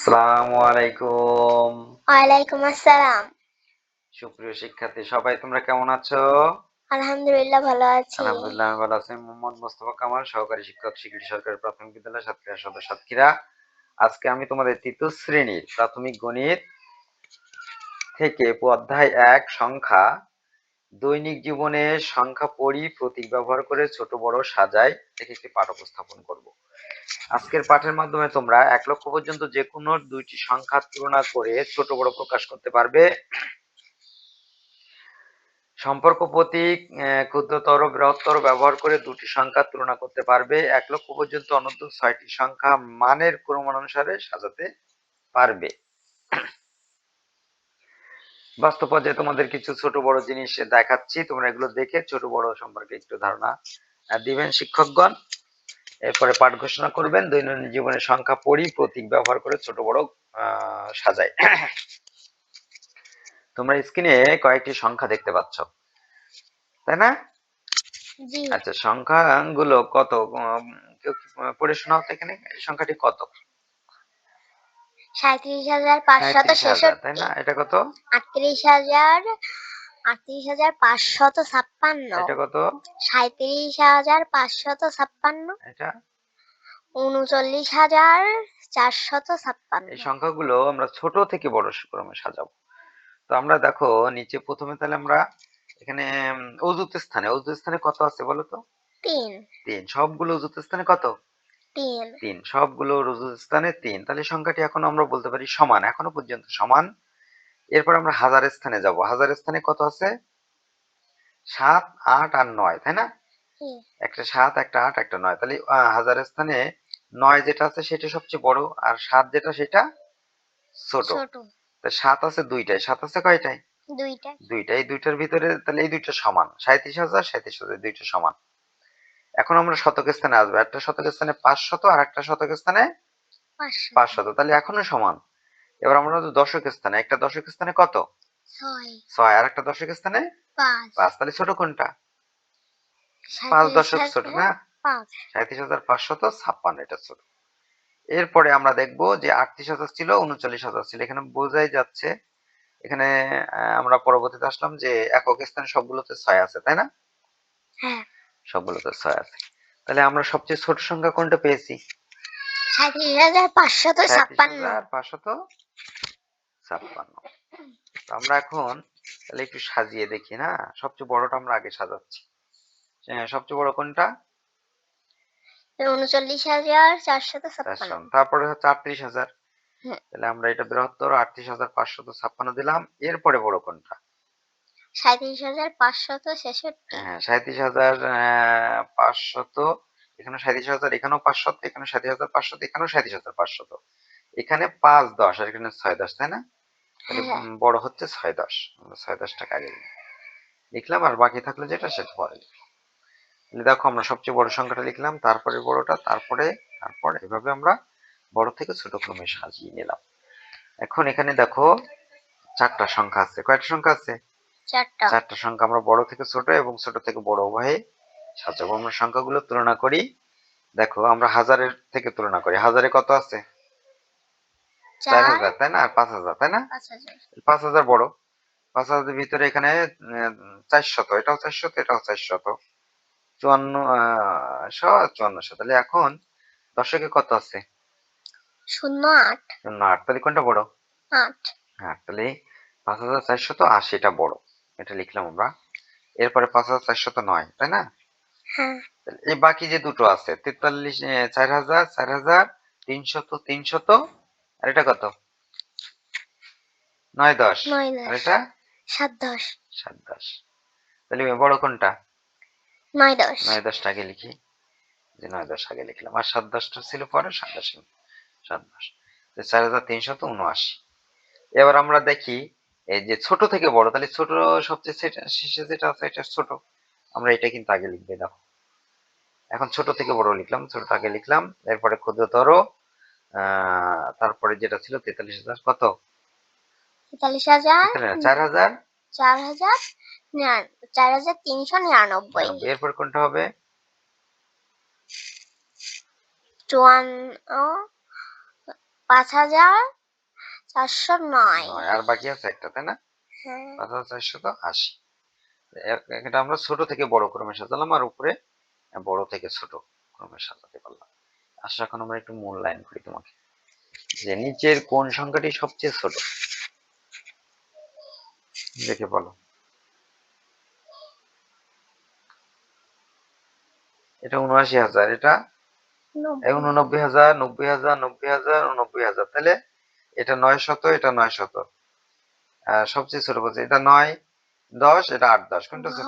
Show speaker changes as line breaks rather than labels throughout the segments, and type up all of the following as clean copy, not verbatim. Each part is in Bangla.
আসসালামু আলাইকুম।
ওয়ালাইকুম আসসালাম।
সুপ্রিয় শিক্ষার্থী সবাই তোমরা কেমন আছো?
আলহামদুলিল্লাহ ভালো আছি।
আলহামদুলিল্লাহ আমি ভালো আছি। মোহাম্মদ মোস্তফা কামাল, সহকারী শিক্ষক, সিলেট সরকারি প্রাথমিক বিদ্যালয়, সাতক্ষীরা সদর সাতক্ষীরা। আজকে আমি তোমাদের তৃতীয় শ্রেণীর প্রাথমিক গণিত থেকে অধ্যায় ১ সংখ্যা, দৈনিক জীবনে সংখ্যা পড়ি, প্রতীক ব্যবহার করে ছোট বড় সাজাই থেকে একটি পাঠ উপস্থাপন করব। আজকের পাঠের মাধ্যমে তোমরা ১ লক্ষ পর্যন্ত যে কোনো দুইটি সংখ্যার তুলনা করে ছোট বড় প্রকাশ করতে পারবে। সম্পর্ক প্রতীক ক্ষুদ্রতর বৃহত্তর ব্যবহার করে দুটি সংখ্যার তুলনা করতে পারবে। ১ লক্ষ পর্যন্ত অনন্ত ৬টি সংখ্যা মানের ক্রমানুসারে সাজাতে পারবে। বাস্তব পর্যায়ে তোমাদের কিছু ছোট বড় জিনিস দেখাচ্ছি, তোমরা এগুলো দেখে ছোট বড় সম্পর্কে একটু ধারণা দিবেন শিক্ষকগণ। এরপরে পাঠ ঘোষণা করবেন। দৈনন্দিন জীবনে সংখ্যা পড়ি, প্রতীক ব্যবহার করে ছোট বড় সাজাই। তোমরা স্ক্রিনে কয়েকটি সংখ্যা দেখতে পাচ্ছ, তাই না?
জি।
আচ্ছা, সংখ্যাগুলো কত? কেউ পড়ে শোনাও তো এখানে, এই সংখ্যাটি কত?
৩৭,৫৬৬।
তাই না? এটা কত?
৩৮,৫৫৬।
এটা কত?
৩৭,৫৫৬।
এটা?
৩৯,৪৫৬।
এই সংখ্যাগুলো আমরা ছোট থেকে বড় ক্রমে সাজাবো। তো আমরা দেখো নিচে প্রথমে তাহলে আমরা এখানে অজুত স্থানে কত আছে বলো তো?
৩।
৩। সবগুলো অজুত স্থানে কত?
৩।
৩। সবগুলো অজুত স্থানে ৩। তাহলে সংখ্যাটি এখন আমরা বলতে পারি সমান, এখনো পর্যন্ত সমান। এরপর আমরা হাজারের স্থানে যাব। হাজারের স্থানে কত আছে? ৭, ৮ আর ৯, তাই না? একটা ৭, একটা ৮, একটা ৯। তাহলে হাজারের স্থানে ৯ যেটা আছে সেটা সবচেয়ে বড়, আর ৭ যেটা সেটা ছোট।
ছোট।
তা ৭ আছে দুইটায়। ৭ আছে কয়টায়?
২টা।
দুইটায়। এই দুইটার ভিতরে তাহলে এই দুইটা সমান। ৩৭,০০০, ৩৭,০০০ দুইটা সমান। এখন আমরা শতক স্থানে আসবো। একটা শতক স্থানে ৫০০ আর একটা শতক স্থানে
৫০০।
৫০০। তাহলে এখনো সমান। এবার আমরা দশক স্থানে। একটা দশক স্থানে কত?
৬।
৬। আর একটা দশক স্থানে
৫।
৫। তাহলে ছোট কোনটা? ৫ দশক ছোট না?
৩৭,৫০৫।
৩৭,৫৫৬ এটা ছোট। এরপরে আমরা দেখব যে ৩৮,০০০ ছিল, ৩৯,০০০ ছিল। এখানে বোঝাই যাচ্ছে, এখানে আমরা পরবর্তীতে আসলাম যে একক স্থানে সবগুলোতে ৬ আছে, তাই না?
হ্যাঁ।
সবগুলোতে ৬ আছে। তাহলে আমরা সবচেয়ে ছোট সংখ্যা কোনটা পেয়েছি?
৩৭,৫৫৬।
৩৭,৫৫৬। তো আমরা এখন তাহলে একটু সাজিয়ে দেখি না? সবচেয়ে বড়টা আমরা আগে সাজাচ্ছি। সবচেয়ে বড় কোনটা?
৩৯,৪৫৬।
তারপরে হচ্ছে ৩৮,০০০। তাহলে আমরা এটা বৃহত্তর ৩৮,৫৫৬ দিলাম। এরপরে বড় কোনটা?
৩৭,৫৬৬।
হ্যাঁ, ৩৭,৫০০। এখানে ৩৭,০০০, এখানেও ৫০০, এখানে ৩৭,৫০০, এখানেও ৩৭,৫০০। এখানে ৫, ১০ আর এখানে ৬, ১০, তাই না? তাহলে
হ্যাঁ।
বড় হচ্ছে ৬, ১০। আমরা ৬, ১০টাকে আগে লিখলাম, আর বাকি থাকলো যেটা সেটা পরে লিখলাম। দেখো আমরা সবচেয়ে বড় সংখ্যাটা লিখলাম, তারপরে বড়টা, তারপর এভাবে আমরা বড় থেকে ছোট ক্রমে সাজিয়ে নিলাম। এখন এখানে দেখো ৪টা সংখ্যা আছে। কয়টা সংখ্যা আছে?
৪টা।
৪টা সংখ্যা আমরা বড় থেকে ছোট এবং ছোট থেকে বড় উভয়ে সাজাবো। আমরা সংখ্যাগুলো তুলনা করি। দেখো আমরা হাজারের থেকে তুলনা করি। হাজারে কত আছে? ৪,০০০, তাই না? আর ৫,০০০, তাই না?
৫,০০০।
৫,০০০ বড়। ৫,০০০ ভিতরে এখানে ৪০০, এটাও ৪০০, এটাও ৪০০। ৫৪,৫৪,৫৪। তাহলে এখন দশকে কত আছে?
০৮।
৮। তাহলে কোনটা বড়?
৮।
হ্যাঁ, তাহলে ৫,৪৮০ এটা বড়, এটা লিখলাম আমরা। এরপরে ৫,৪০৯, তাই না?
হ্যাঁ।
তাহলে এই বাকি যে দুটো আছে ৪৩, ৪,০০০, ৪,০০০, ৩০০, ৩০০, আর এটা কত? ৯, ১০,
৯,
আর
১০।
এটা
৭, ১০।
৭, ১০। তাহলে বড় কোনটা?
৯, ১০।
৯, ১০টা আগে লিখি। যে ৯, ১০ আগে লিখলাম, আর ৭, ১০টা ছিল পরে। ৭, ১০, ৭, ১০। ৪,৩৭৯। এবার আমরা দেখি এই যে ছোট থেকে বড়, তাহলে ছোট সবচেয়ে শেষে যেটা আছে এটা ছোট, আমরা এটা কিন্তু আগে লিখবে। দেখো এখন ছোট থেকে বড় লিখলাম, ছোটটা আগে লিখলাম। এরপরে ক্ষুদ্রতর, তারপরে যেটা ছিল ৪৩,০০০ কত?
৪৩,০০০।
৪,০০০,
৪,০০০। ৪,৩৯৯।
এরপর কোনটা হবে?
৫৪। 5,409।
আর বাকি আছে একটা, তাই না?
হ্যাঁ।
5,480। এটা আমরা ছোট থেকে বড় ক্রমে সাজালাম, আর উপরে বড় থেকে ছোট ক্রমে সাজাতে পারলাম। আচ্ছা, এখন আমরা একটু মূল্যায়ন করি তোমাকে, যে নিচের কোন সংখ্যাটি সবচেয়ে ছোট, দেখে বলো। এটা ৭৯,০০০, এটা ৮৯,০০০, ৯০,০০০, ৯০,০০০, ৯০,০০০। তাহলে এটা ৯০০, এটা ৯০০। সবচেয়ে ছোট বলছে এটা ৯, ১০, এটা ৮, ১০। কোনটা ছোট?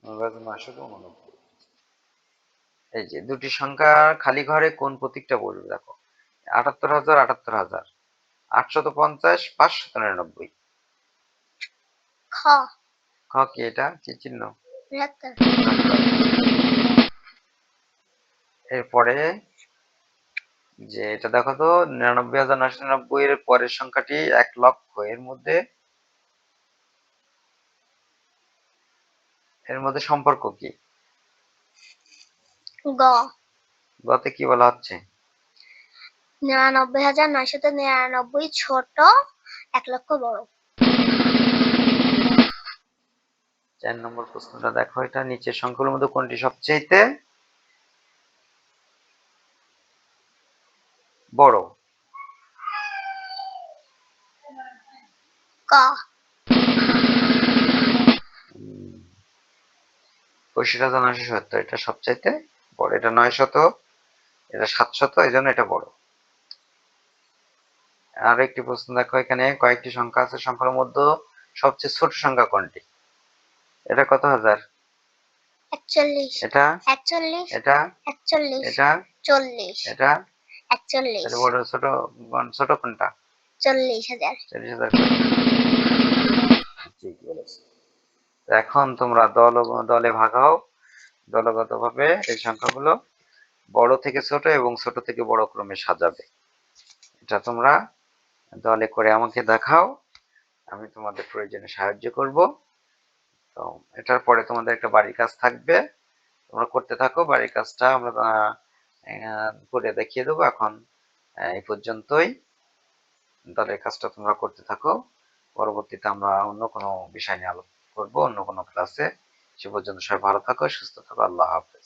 ৯৯,৮৯। এই যে দুটি সংখ্যা খালি ঘরে কোন প্রতীকটা বলবে, দেখো। ৭৮,০০০, ৭৮,০০০, ৮৫০, ৫৯৯।
খ।
খ কি, এটা কি চিহ্ন?
৭২।
এরপরে যে এটা দেখো তো, ৯৯,৯৯৯ এর পরের সংখ্যাটি ১,০০,০০০। এর মধ্যে সম্পর্ক কি?
গ।
গতে কি বলা হচ্ছে?
৯৯,৯৯৯ ছোট, ১,০০,০০০ বড়।
৪ নম্বর প্রশ্নটা দেখো, এটা নিচের সংখ্যাগুলোর মধ্যে কোনটি সবচেয়ে বড়?
ক।
৬৫,৯৭০, এটা সবচাইতে বড়। এটা ৯০০, এটা ৭০০, এই জন্য এটা বড়। আর একটি প্রশ্ন দেখো, এখানে কয়েকটি সংখ্যা আছে, সংখ্যার মধ্যে সবচেয়ে ছোট সংখ্যা কোনটি? এটা কত হাজার?
৪১।
এটা
৪১।
এটা
৪১।
এটা
৪০।
এটা
৪১।
এটা বড়, ছোট ছোট কোনটা?
৪০,০০০।
৪০,০০০। ঠিক বলেছ। এখন তোমরা দলে ভাগ হও, দলগতভাবে এই সংখ্যাগুলো বড় থেকে ছোট এবং ছোট থেকে বড় ক্রমে সাজাবে। এটা তোমরা দলে করে আমাকে দেখাও, আমি তোমাদের প্রয়োজনে সাহায্য করব। তো এটার পরে তোমাদের একটা বাড়ির কাজ থাকবে, তোমরা করতে থাকো। বাড়ির কাজটা আমরা করে দেখিয়ে দেবো। এখন এই পর্যন্তই, দলের কাজটা তোমরা করতে থাকো। পরবর্তীতে আমরা অন্য কোনো বিষয় নিয়ে আলোচনা করবো, অন্য কোনো ক্লাসে। সে পর্যন্ত সবাই ভালো থাকো, সুস্থ থাকো। আল্লাহ হাফেজ।